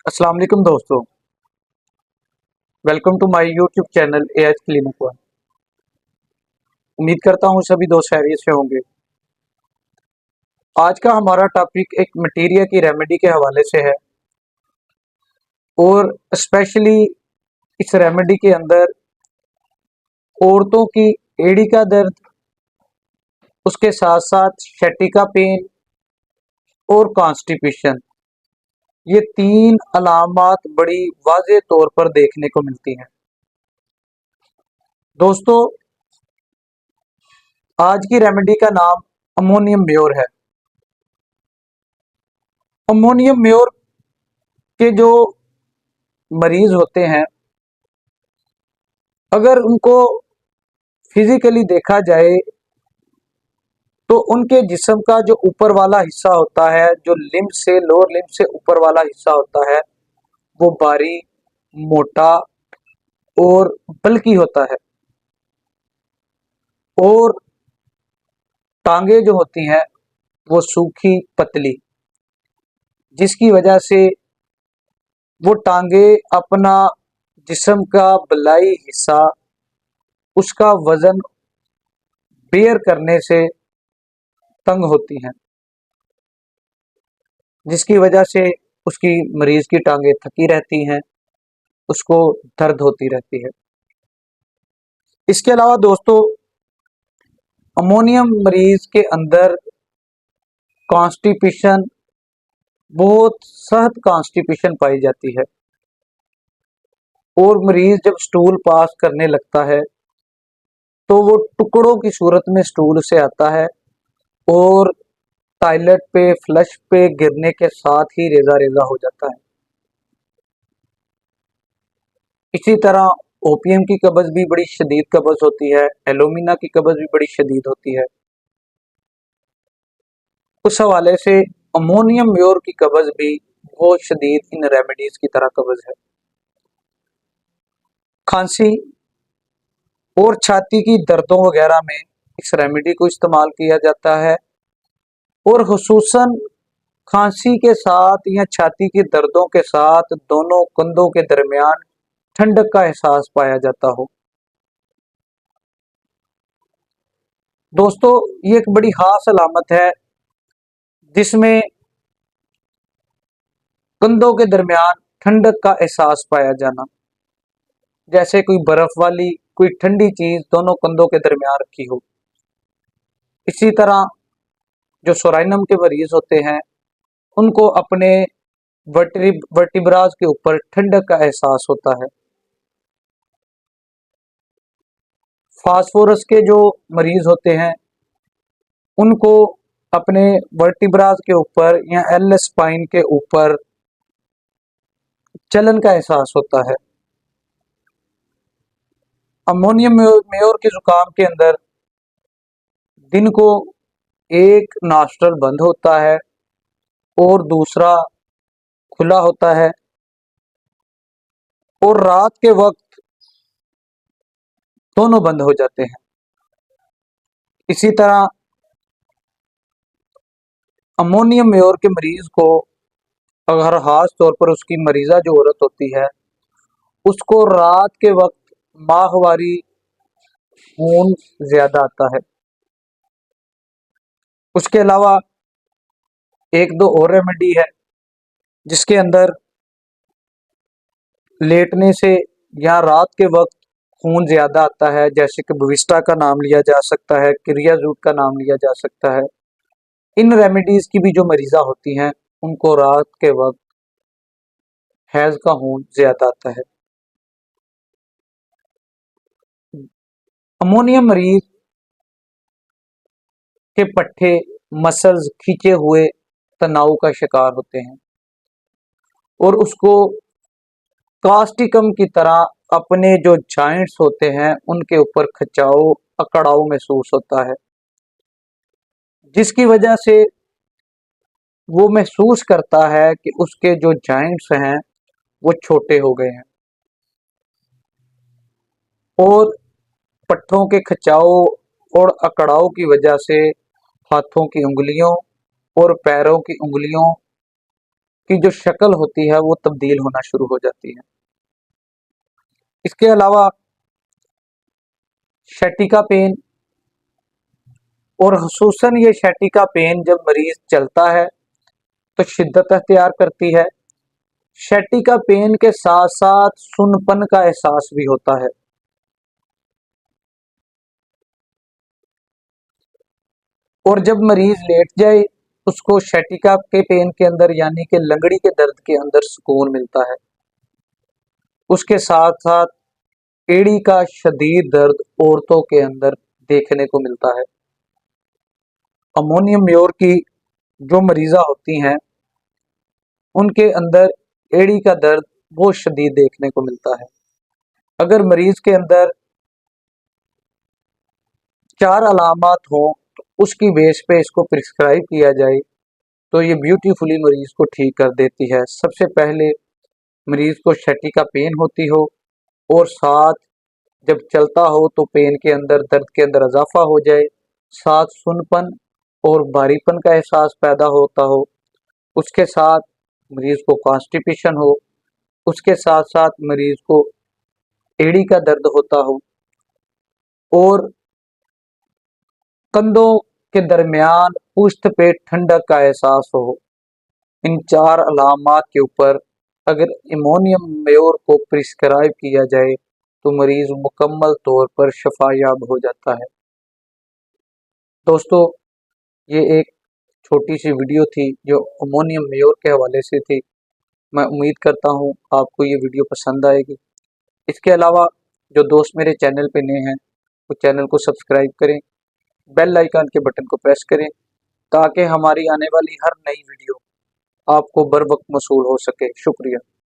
अस्सलाम वालेकुम दोस्तों। Welcome to my YouTube channel AH clinic one. उम्मीद करता हूँ सभी दोस्त खैरियत से होंगे। आज का हमारा टॉपिक एक मटीरिया की रेमेडी के हवाले से है और स्पेशली इस रेमेडी के अंदर औरतों की एड़ी का दर्द, उसके साथ साथ शटिका पेन और कॉन्स्टिपेशन, ये तीन अलामात बड़ी वाज़ेह तौर पर देखने को मिलती हैं। दोस्तों, आज की रेमेडी का नाम अमोनियम म्योर है। अमोनियम म्योर के जो मरीज होते हैं, अगर उनको फिजिकली देखा जाए तो उनके जिस्म का जो ऊपर वाला हिस्सा होता है, जो लिम्ब से लोअर लिम्ब से ऊपर वाला हिस्सा होता है, वो भारी, मोटा और बल्की होता है। और टांगे जो होती हैं वो सूखी पतली, जिसकी वजह से वो टांगे अपना जिस्म का बलाई हिस्सा, उसका वजन बेयर करने से तंग होती हैं, जिसकी वजह से उसकी मरीज की टांगे थकी रहती हैं, उसको दर्द होती रहती है। इसके अलावा दोस्तों, अमोनियम मरीज के अंदर कॉन्स्टिपेशन, बहुत सख्त कॉन्स्टिपेशन पाई जाती है और मरीज जब स्टूल पास करने लगता है तो वो टुकड़ों की सूरत में स्टूल से आता है और टॉयलेट पे, फ्लश पे गिरने के साथ ही रेजा रेजा हो जाता है। इसी तरह ओपियम की कब्ज भी बड़ी शदीद कब्ज होती है, एलोमिना की कब्ज भी बड़ी शदीद होती है। उस हवाले से अमोनियम म्योर की कब्ज भी बहुत शदीद इन रेमेडीज की तरह कब्ज है। खांसी और छाती की दर्दों वगैरह में इस रेमेडी को इस्तेमाल किया जाता है और खुसूसन खांसी के साथ या छाती की दर्दों के साथ दोनों कंधों के दरमियान ठंडक का एहसास पाया जाता हो। दोस्तों, ये एक बड़ी खास अलामत है जिसमें कंधों के दरमियान ठंडक का एहसास पाया जाना, जैसे कोई बर्फ वाली, कोई ठंडी चीज दोनों कंधों के दरमियान रखी हो। इसी तरह जो सोराइनम के मरीज होते हैं, उनको अपने वर्टिब्राज के ऊपर ठंडक का एहसास होता है। फास्फोरस के जो मरीज होते हैं, उनको अपने वर्टिब्राज के ऊपर या एल स्पाइन के ऊपर चलन का एहसास होता है। अमोनियम मेयोर के जुकाम के अंदर दिन को एक नॉस्ट्रल बंद होता है और दूसरा खुला होता है और रात के वक्त दोनों बंद हो जाते हैं। इसी तरह अमोनियम मेयोर के मरीज को अगर खास तौर पर उसकी मरीजा जो औरत होती है, उसको रात के वक्त माहवारी खून ज्यादा आता है। उसके अलावा एक दो और रेमेडी है जिसके अंदर लेटने से या रात के वक्त खून ज्यादा आता है, जैसे कि बविस्टा का नाम लिया जा सकता है, क्रियाजूट का नाम लिया जा सकता है। इन रेमेडीज की भी जो मरीजा होती हैं, उनको रात के वक्त हैज का खून ज्यादा आता है। अमोनियम मरीज के पट्टे, मसल्स खींचे हुए तनाव का शिकार होते हैं और उसको कास्टिकम की तरह अपने जो जॉइंट्स होते हैं उनके ऊपर खिंचाव, अकड़ाव महसूस होता है, जिसकी वजह से वो महसूस करता है कि उसके जो जॉइंट्स हैं वो छोटे हो गए हैं और पट्टों के खिंचाव और अकड़ाव की वजह से हाथों की उंगलियों और पैरों की उंगलियों की जो शक्ल होती है वो तब्दील होना शुरू हो जाती है। इसके अलावा शैटिका पेन, और हुसूसन ये शैटिका पेन जब मरीज चलता है तो शिद्दत अख्तियार करती है। शैटिका पेन के साथ साथ सुनपन का एहसास भी होता है। और जब मरीज लेट जाए उसको शैटिका के पेन के अंदर यानी कि लंगड़ी के दर्द के अंदर सुकून मिलता है। उसके साथ साथ एड़ी का शदीद दर्द औरतों के अंदर देखने को मिलता है। अमोनियम म्योर की जो मरीजा होती हैं उनके अंदर एड़ी का दर्द बहुत शदीद देखने को मिलता है। अगर मरीज के अंदर 4 अलामत हो तो उसकी बेस पे इसको प्रिस्क्राइब किया जाए तो ये ब्यूटीफुली मरीज को ठीक कर देती है। सबसे पहले मरीज को शैटिका पेन होती हो और साथ जब चलता हो तो पेन के अंदर दर्द के अंदर इजाफा हो जाए, साथ सुनपन और भारीपन का एहसास पैदा होता हो, उसके साथ मरीज को कॉन्स्टिपेशन हो, उसके साथ साथ मरीज को एड़ी का दर्द होता हो और कंधों के दरमियान पुश्त पे ठंडक का एहसास हो। इन 4 अलामात के ऊपर अगर अमोनियम म्योर को प्रिस्क्राइब किया जाए तो मरीज मुकम्मल तौर पर शफायाब हो जाता है। दोस्तों, ये एक छोटी सी वीडियो थी जो अमोनियम म्योर के हवाले से थी। मैं उम्मीद करता हूँ आपको ये वीडियो पसंद आएगी। इसके अलावा जो दोस्त मेरे चैनल पे नए हैं वो चैनल को सब्सक्राइब करें, बेल आइकन के बटन को प्रेस करें ताकि हमारी आने वाली हर नई वीडियो आपको बर वक्त मौसूल हो सके। शुक्रिया।